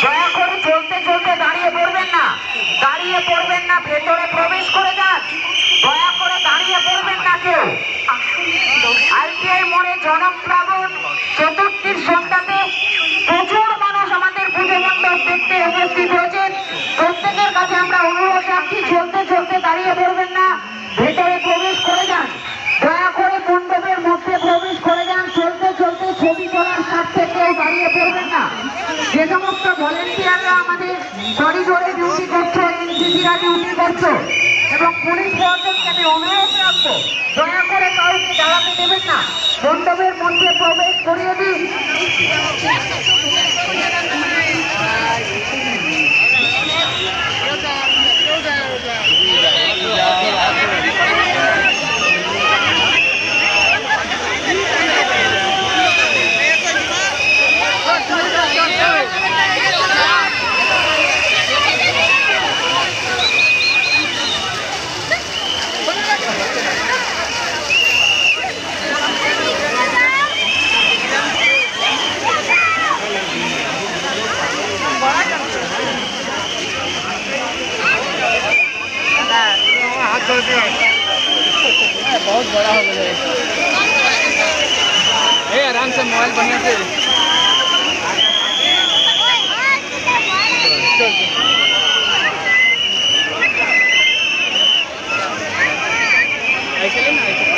দয়া করে চলতে চলতে দাঁড়িয়ে পড়বেন না, দাঁড়িয়ে পড়বেন না, ভেতরে প্রবেশ করে যান। দয়া করে দাঁড়িয়ে পড়বেন না কেউ। আইটিআই মোড়ে জনপ্লাবন চতুর্থীর সন্ধ্যাতে প্রচুর মানুষ আমাদের পুজো মণ্ডপ দেখতে উপস্থিত হয়েছেন। প্রত্যেকের কাছে আমরা অনুরোধ রাখছি, চলতে চলতে দাঁড়িয়ে পড়বেন না, ভেতরে প্রবেশ করে যান। দয়া করে মণ্ডপের মধ্যে প্রবেশ করে যান। চলতে চলতে ছবি তোলার স্বার্থে কেউ দাঁড়িয়ে পড়বেন না। যে সমস্ত ভলেন্টিয়াররা আমাদের করিডোরে ডিউটি করছো, এনসিসিরা ডিউটি করছো এবং পুলিশ প্রশাসনকে আমি অনুরোধ রাখবো, দয়া করে কাউকে দাঁড়াতে দেবেন না, মণ্ডপের মধ্যে প্রবেশ করিয়ে দিন। बहुत बड़ा हो गया है। आराम से मोबाइल बढ़िया से ऐसे लेना।